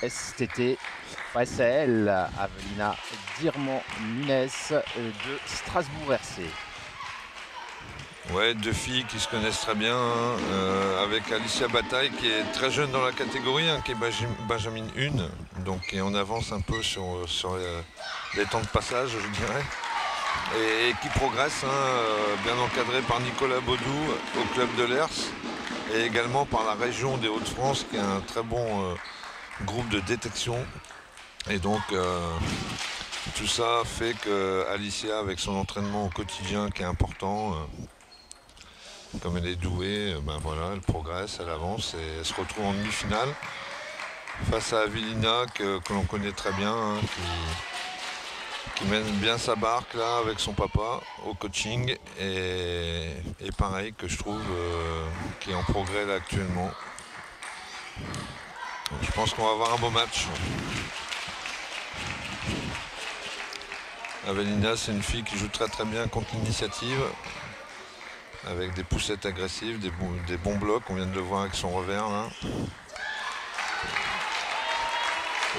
STT face à elle, Avelina Dirmont-Nunes de Strasbourg RC. Ouais, deux filles qui se connaissent très bien, hein, avec Alicia Bataille qui est très jeune dans la catégorie, hein, qui est Benjamin 1, donc qui est en avance un peu sur les temps de passage, je dirais, et qui progresse, hein, bien encadré par Nicolas Baudou au club de l'ERS, et également par la région des Hauts-de-France qui est un très bon groupe de détection. Et donc tout ça fait que Alicia, avec son entraînement au quotidien qui est important, comme elle est douée, ben voilà, elle progresse, elle avance et elle se retrouve en demi-finale face à Avelina que l'on connaît très bien, hein, qui mène bien sa barque là avec son papa au coaching et pareil que je trouve qui est en progrès là actuellement. Donc, je pense qu'on va avoir un beau match. Avelina, c'est une fille qui joue très très bien contre l'initiative, avec des poussettes agressives, des bons blocs, on vient de le voir avec son revers là.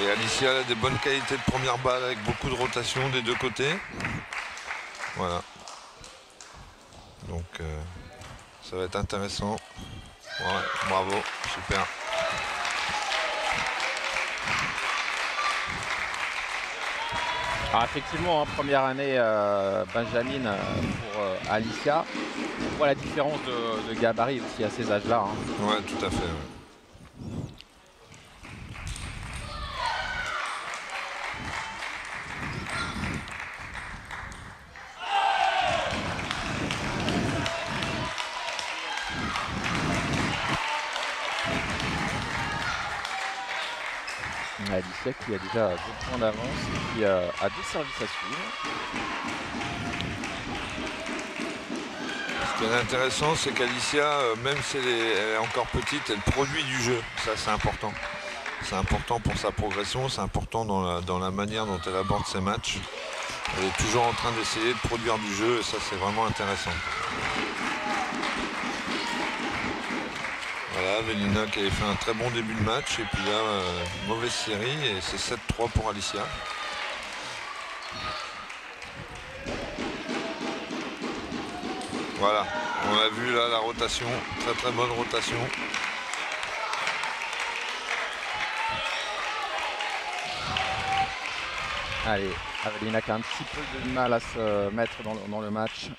Et Alicia a des bonnes qualités de première balle avec beaucoup de rotation des deux côtés. Voilà. Donc ça va être intéressant. Ouais, bravo, super. Alors effectivement, hein, première année Benjamin pour Alicia. On voit la différence de gabarit aussi à ces âges-là. Hein. Ouais, tout à fait. Ouais. Alicia qui a déjà 2 points d'avance et qui a 2 services à suivre. Ce qui est intéressant, c'est qu'Alicia, même si elle est encore petite, elle produit du jeu. Ça, c'est important. C'est important pour sa progression, c'est important dans la manière dont elle aborde ses matchs. Elle est toujours en train d'essayer de produire du jeu et ça, c'est vraiment intéressant. Voilà, Avelina qui avait fait un très bon début de match et puis là, mauvaise série et c'est 7-3 pour Alicia. Voilà, on a vu là la rotation, très très bonne rotation. Allez, Avelina qui a un petit peu de mal à se mettre dans le match.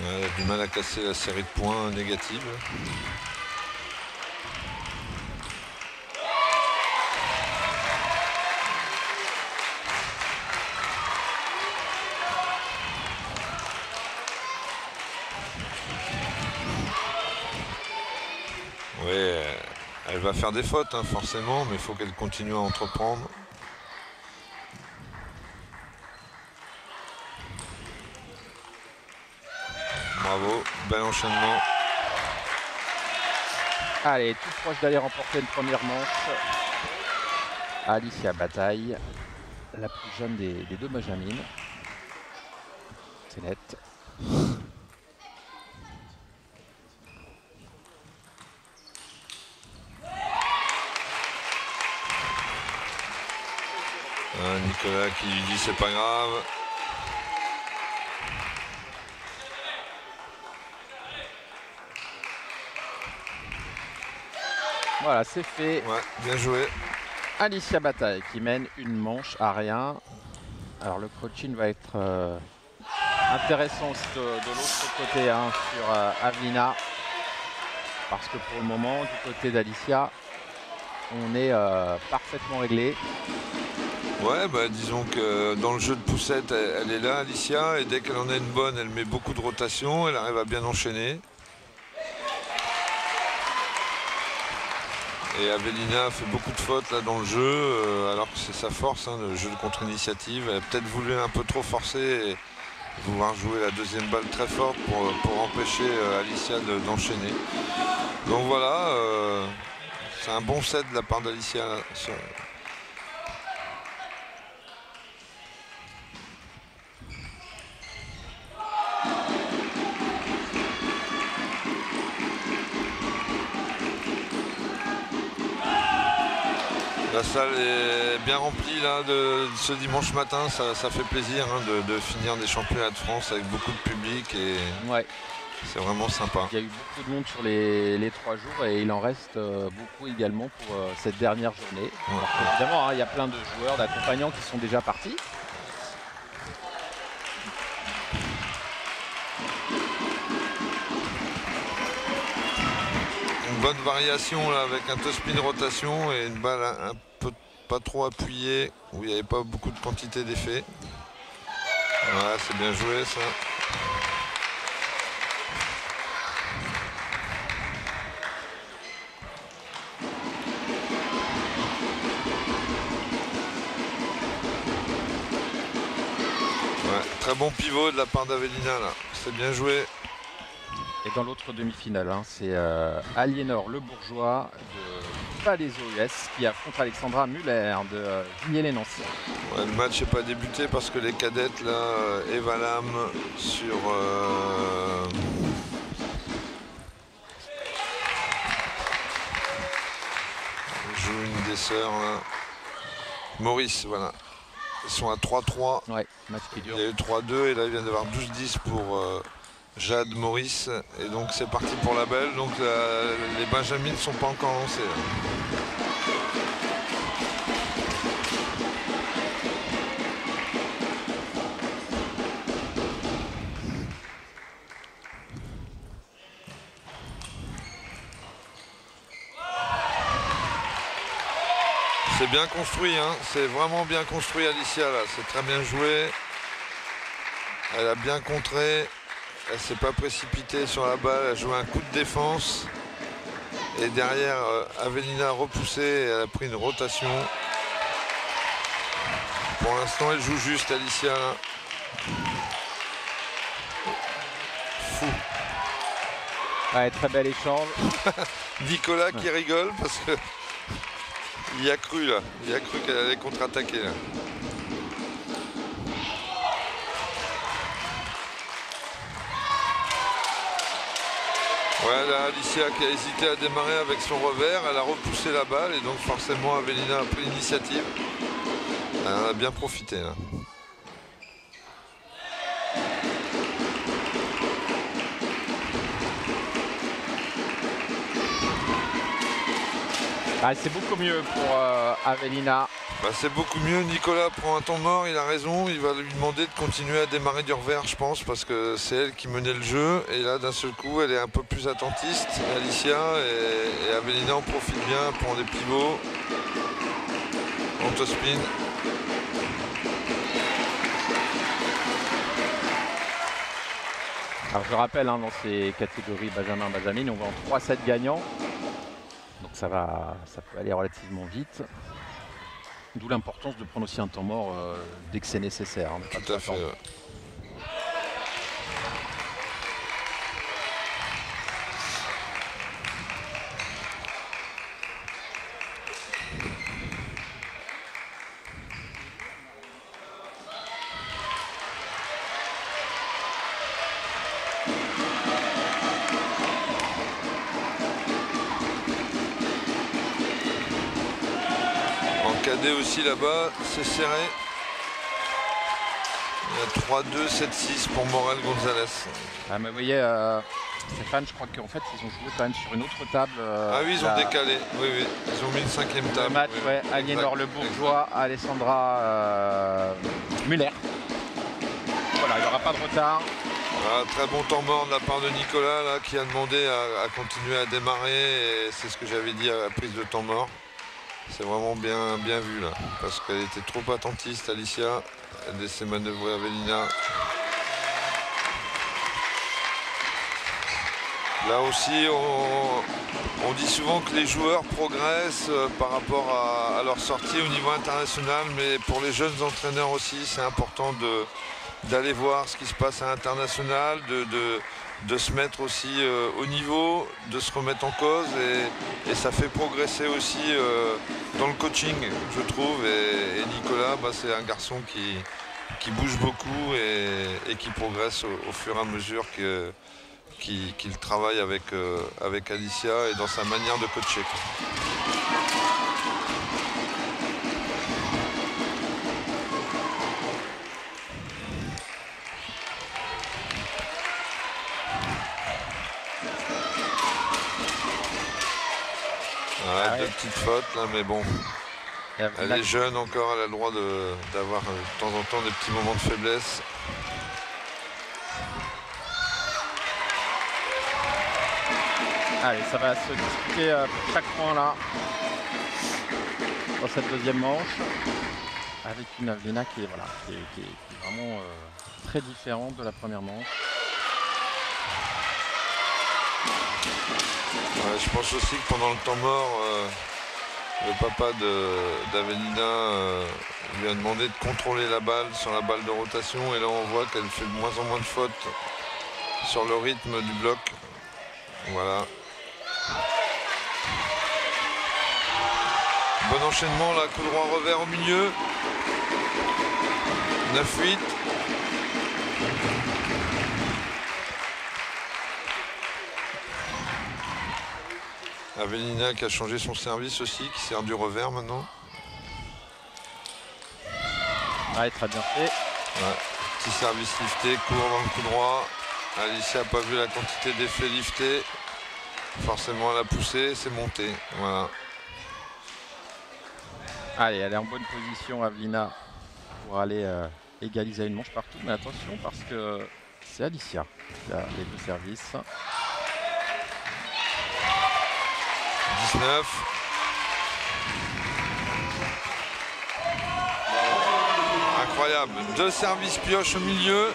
Elle a du mal à casser la série de points négative. Oui, elle va faire des fautes, hein, forcément, mais il faut qu'elle continue à entreprendre. Bravo, bel enchaînement. Allez, tout proche d'aller remporter une première manche. Alicia Bataille, la plus jeune des deux Benjamin. C'est net. Nicolas qui lui dit c'est pas grave. Voilà, c'est fait. Ouais, bien joué. Alicia Bataille qui mène une manche à rien. Alors le coaching va être intéressant aussi de l'autre côté, hein, sur Avelina. Parce que pour le moment, du côté d'Alicia, on est parfaitement réglé. Ouais, bah disons que dans le jeu de poussette, elle est là, Alicia, et dès qu'elle en a une bonne, elle met beaucoup de rotation, elle arrive à bien enchaîner. Et Avelina fait beaucoup de fautes là dans le jeu, alors que c'est sa force, hein, le jeu de contre-initiative. Elle a peut-être voulu un peu trop forcer et vouloir jouer la deuxième balle très forte pour empêcher Alicia d'enchaîner. Donc voilà, c'est un bon set de la part d'Alicia. La salle est bien remplie là ce dimanche matin, ça fait plaisir hein, de finir des championnats de France avec beaucoup de public et Ouais. c'est vraiment sympa. Il y a eu beaucoup de monde sur les 3 jours et il en reste beaucoup également pour cette dernière journée. Ouais. Alors, évidemment, hein, il y a plein de joueurs, d'accompagnants qui sont déjà partis. Une bonne variation là, avec un top-spin rotation et une balle un peu pas trop appuyée où il n'y avait pas beaucoup de quantité d'effet. Voilà, c'est bien joué ça. Ouais, très bon pivot de la part d'Avelina là, c'est bien joué. Et dans l'autre demi-finale, hein, c'est Aliénor Le Bourgeois de Palaiso US qui affronte Alexandra Muller de Vigny-les-Nancy. Ouais, le match n'est pas débuté parce que les cadettes là, Eva Lam sur joue une des sœurs là. Maurice, voilà. Ils sont à 3-3. Ouais, match qui dure. Il y a eu 3-2 et là il vient d'avoir 12-10 pour Jade Maurice. Et donc c'est parti pour la belle. Donc les Benjamins ne sont pas encore lancés. Là. C'est bien construit, hein. C'est vraiment bien construit Alicia là, c'est très bien joué. Elle a bien contré, elle s'est pas précipitée sur la balle, elle a joué un coup de défense. Et derrière, Avelina a repoussé et elle a pris une rotation. Pour l'instant, elle joue juste Alicia là. Fou. Ouais, très bel échange. Nicolas qui rigole parce que il y a cru là, il a cru qu'elle allait contre-attaquer là. Ouais, là, Alicia qui a hésité à démarrer avec son revers, elle a repoussé la balle et donc forcément Avelina a pris l'initiative. Elle en a bien profité là. Ah, c'est beaucoup mieux pour Avelina. Bah, c'est beaucoup mieux. Nicolas prend un temps mort, il a raison. Il va lui demander de continuer à démarrer du revers, je pense, parce que c'est elle qui menait le jeu. Et là, d'un seul coup, elle est un peu plus attentiste, Alicia. Et Avelina en profite bien, prend des pivots. En top spin. Alors je rappelle, hein, dans ces catégories Benjamin-Benjamin, on va en 3-7 gagnants. Donc ça peut aller relativement vite. D'où l'importance de prendre aussi un temps mort dès que c'est nécessaire. Hein, tout à fait. Ouais. Cadet aussi là-bas, c'est serré. Il y a 3-2, 7-6 pour Morel Gonzalez. Ah mais vous voyez, Stéphane, je crois qu'en fait ils ont joué quand même sur une autre table. Ah oui, ils ont décalé, oui, oui. Ils ont mis une 5e table. Le match, oui. Ouais, Aliénor Le Bourgeois, Alessandra Muller. Voilà, il n'y aura pas de retard. Ah, très bon temps mort de la part de Nicolas là, qui a demandé à continuer à démarrer. Et c'est ce que j'avais dit à la prise de temps mort. C'est vraiment bien vu là, parce qu'elle était trop attentiste, Alicia. Elle laissait manœuvrer Avelina. Là aussi, on dit souvent que les joueurs progressent par rapport à leur sortie au niveau international, mais pour les jeunes entraîneurs aussi, c'est important d'aller voir ce qui se passe à l'international, de se mettre aussi au niveau, de se remettre en cause et ça fait progresser aussi dans le coaching, je trouve. Et Nicolas, bah, c'est un garçon qui bouge beaucoup et qui progresse au fur et à mesure qu'il travaille avec Alicia et dans sa manière de coacher. Ah, deux petites fautes là, mais bon. Elle est jeune encore, elle a le droit d'avoir de temps en temps des petits moments de faiblesse. Allez, ça va se disputer pour chaque point là dans cette deuxième manche, avec une Avlina qui est, voilà, qui est vraiment très différente de la première manche. Ouais, je pense aussi que pendant le temps mort, le papa d'Avellina lui a demandé de contrôler la balle sur la balle de rotation, et là on voit qu'elle fait de moins en moins de fautes sur le rythme du bloc. Voilà. Bon enchaînement là, coup droit revers au milieu. 9-8. Avellina qui a changé son service aussi, qui sert du revers maintenant. Ouais, très bien fait. Ouais. Petit service lifté, court dans le coup droit. Alicia n'a pas vu la quantité d'effets liftés. Forcément, elle a poussé, c'est monté. Voilà. Allez, elle est en bonne position, Avlina, pour aller égaliser une manche partout. Mais attention, parce que c'est Alicia qui a les deux services. 19. Incroyable. Deux services pioche au milieu.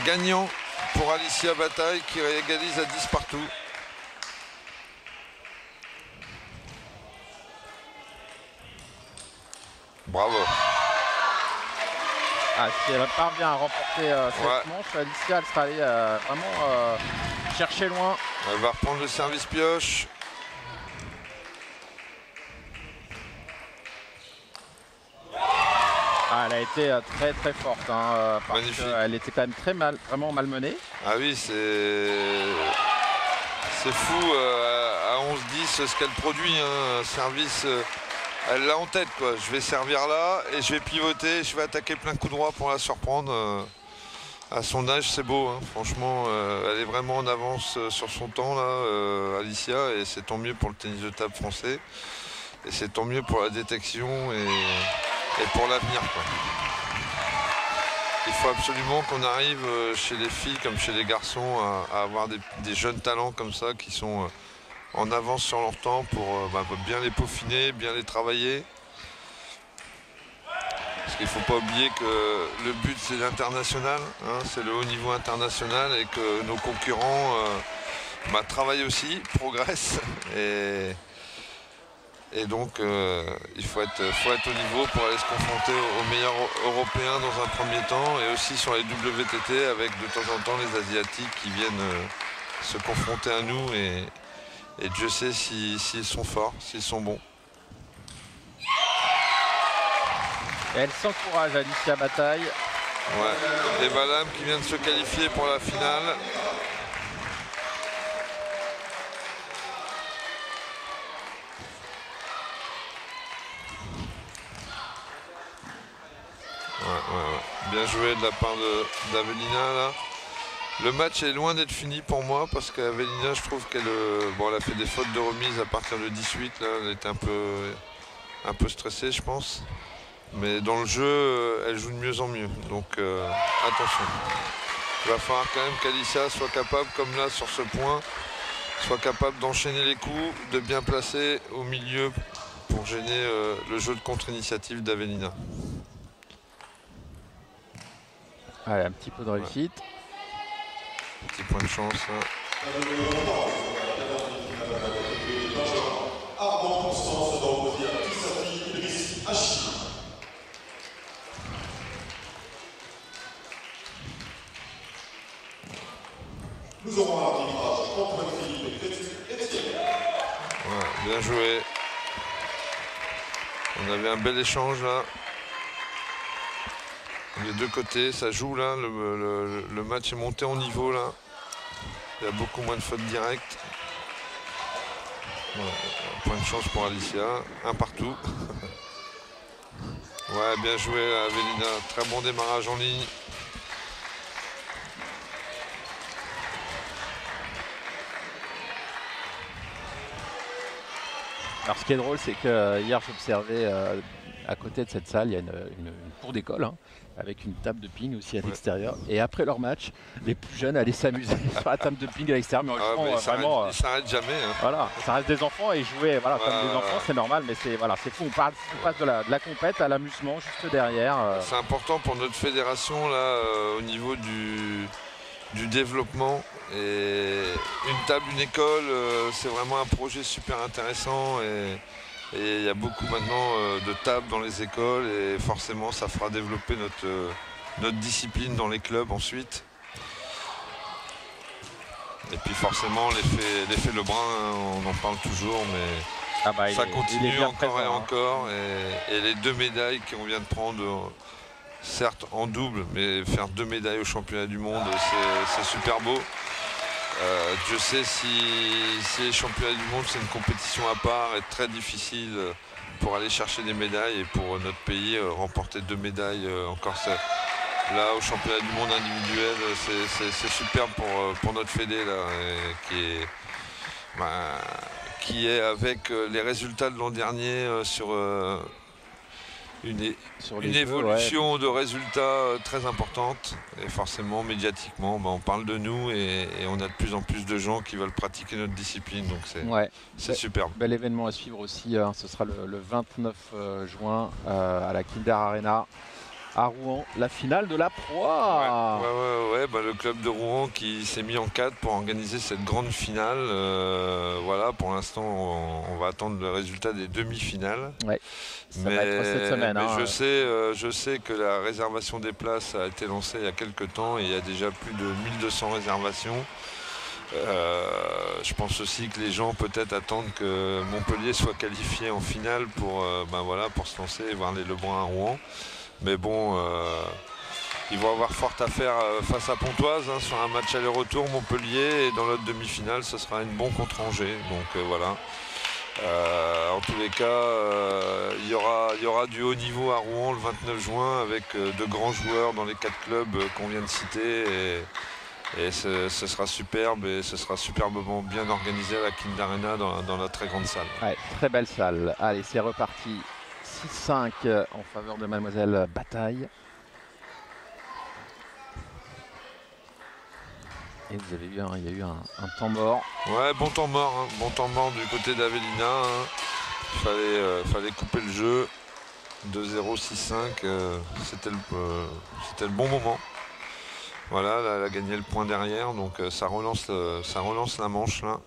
Gagnant pour Alicia Bataille qui réégalise à 10 partout. Bravo. Ah, si elle parvient à remporter cette manche, Alicia, elle sera allée vraiment chercher loin. Elle va reprendre le service pioche. Ah, elle a été très très forte, hein, parce qu'elle était quand même vraiment malmenée. Ah oui, c'est fou à 11-10 ce qu'elle produit, hein, un service. Elle l'a en tête, quoi. Je vais servir là et je vais pivoter, je vais attaquer plein coup droit pour la surprendre. À son âge, c'est beau, hein. Franchement, elle est vraiment en avance sur son temps, là, Alicia, et c'est tant mieux pour le tennis de table français. Et c'est tant mieux pour la détection et pour l'avenir, quoi. Il faut absolument qu'on arrive chez les filles comme chez les garçons à avoir des jeunes talents comme ça qui sont en avance sur leur temps pour bien les peaufiner, bien les travailler. Parce qu'il ne faut pas oublier que le but c'est l'international, hein, c'est le haut niveau international, et que nos concurrents travaillent aussi, progressent. Et donc il faut être au niveau pour aller se confronter aux meilleurs européens dans un premier temps, et aussi sur les WTT avec de temps en temps les Asiatiques qui viennent se confronter à nous, et Dieu sait s'ils sont forts, s'ils sont bons. Et elle s'encourage, Alicia Bataille. Ouais, et Valam qui vient de se qualifier pour la finale. Ouais. Bien joué de la part d'Avellina là. Le match est loin d'être fini pour moi, parce qu'Avellina, je trouve qu'elle elle a fait des fautes de remise à partir de 18 là. Elle était un peu stressée, je pense. Mais dans le jeu, elle joue de mieux en mieux. Donc attention. Il va falloir quand même qu'Alicia soit capable, comme là sur ce point, soit capable d'enchaîner les coups, de bien placer au milieu pour gêner le jeu de contre-initiative d'Avellina. Allez, un petit peu de réussite. Ouais. Petit point de chance. Hein. Nous aurons un arbitrage entre Philippe et Étienne. Ouais, bien joué. On avait un bel échange là. Les deux côtés, ça joue là. Le match est monté en niveau là. Il y a beaucoup moins de fautes directes. Ouais, point de chance pour Alicia. Un partout. Ouais, bien joué Avellina. Très bon démarrage en ligne. Alors ce qui est drôle, c'est que hier j'observais à côté de cette salle, il y a une cour d'école hein, avec une table de ping aussi à l'extérieur. Et après leur match, les plus jeunes allaient s'amuser sur la table de ping à l'extérieur. Mais, mais ils s'arrêtent jamais. Hein. Voilà, ça reste des enfants et jouer voilà, comme des enfants, c'est normal, mais c'est voilà, fou. On passe de la compète à l'amusement juste derrière. C'est important pour notre fédération là, au niveau du développement. Et une table, une école, c'est vraiment un projet super intéressant. Et il y a beaucoup maintenant de tables dans les écoles et forcément ça fera développer notre discipline dans les clubs ensuite. Et puis forcément l'effet Lebrun, hein, on en parle toujours, mais ça continue encore et encore. Et les 2 médailles qu'on vient de prendre, certes en double, mais faire 2 médailles au championnat du monde, c'est super beau. Dieu sait si les championnats du monde c'est une compétition à part et très difficile pour aller chercher des médailles et pour notre pays remporter 2 médailles encore là au championnat du monde individuel, c'est super pour notre fédé là, qui est avec les résultats de l'an dernier sur une évolution de résultats très importante et forcément médiatiquement on parle de nous et on a de plus en plus de gens qui veulent pratiquer notre discipline, donc c'est superbe. Bel événement à suivre aussi, hein, ce sera le 29 juin à la Kinder Arena à Rouen, la finale de la proie. Le club de Rouen qui s'est mis en cadre pour organiser cette grande finale. Voilà, pour l'instant on va attendre le résultat des demi-finales. Ouais. Ça va être cette semaine. Mais je sais que la réservation des places a été lancée il y a quelques temps et il y a déjà plus de 1200 réservations. Je pense aussi que les gens peut-être attendent que Montpellier soit qualifié en finale pour se lancer et voir les Lebrun à Rouen. Mais bon, ils vont avoir fort à faire face à Pontoise hein, sur un match aller-retour Montpellier et dans l'autre demi-finale ce sera une bonne contre Angers. Donc voilà. En tous les cas, il y aura du haut niveau à Rouen le 29 juin avec de grands joueurs dans les 4 clubs qu'on vient de citer et ce sera superbe et ce sera superbement bien organisé à la Kinder Arena dans la très grande salle. Ouais, très belle salle. Allez, c'est reparti. 6-5 en faveur de Mademoiselle Bataille. Et vous avez vu, il y a eu un temps mort. Ouais, bon temps mort, hein. Bon temps mort du côté d'Avellina. Hein. Il fallait couper le jeu. 2-0, 6-5, c'était le bon moment. Voilà, là, elle a gagné le point derrière, donc ça relance la manche là.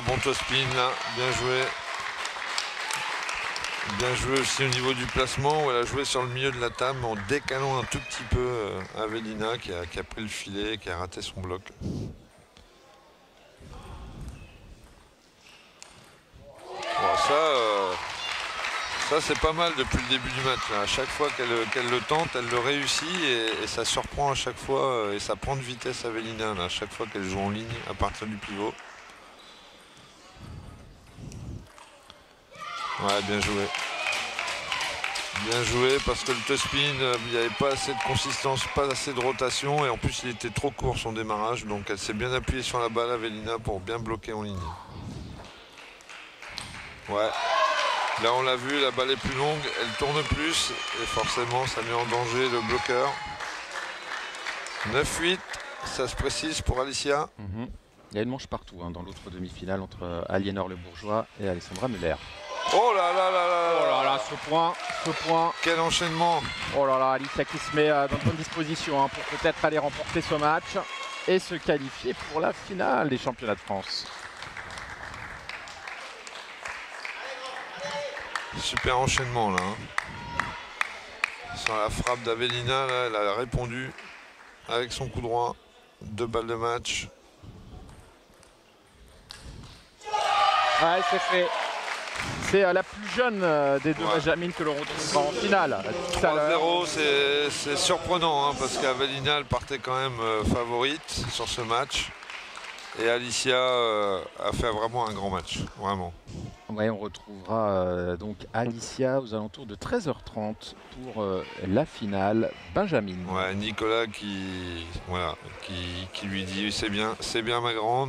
Bon top spin là, bien joué. Bien joué aussi au niveau du placement où elle a joué sur le milieu de la table en décalant un tout petit peu Avellina qui a pris le filet, qui a raté son bloc. Bon, ça c'est pas mal depuis le début du match. Là. À chaque fois qu'elle le tente, elle le réussit et ça surprend à chaque fois et ça prend de vitesse Avellina là, à chaque fois qu'elle joue en ligne à partir du pivot. Ouais, bien joué. Bien joué parce que le top-spin, il n'y avait pas assez de consistance, pas assez de rotation et en plus il était trop court son démarrage, donc elle s'est bien appuyée sur la balle Avellina pour bien bloquer en ligne. Ouais. Là on l'a vu, la balle est plus longue, elle tourne plus et forcément ça met en danger le bloqueur. 9-8, ça se précise pour Alicia. Il y a une manche partout hein, dans l'autre demi-finale entre Aliénor Le Bourgeois et Alessandra Muller. Oh là là là là. Oh là là, ce point. Quel enchaînement. Oh là là, Alicia qui se met dans de bonnes dispositions hein, pour peut-être aller remporter ce match et se qualifier pour la finale des championnats de France. Super enchaînement là. Sur la frappe d'Avellina, là, elle a répondu avec son coup droit. 2 balles de match. Ouais, c'est fait. C'est la plus jeune des deux Benjamines que l'on retrouvera en finale. 3-0, c'est surprenant hein, parce qu'Avellina elle partait quand même favorite sur ce match. Et Alicia a fait vraiment un grand match, vraiment. Ouais, on retrouvera donc Alicia aux alentours de 13h30 pour la finale Benjamin. Ouais, Nicolas qui lui dit c'est bien ma grande.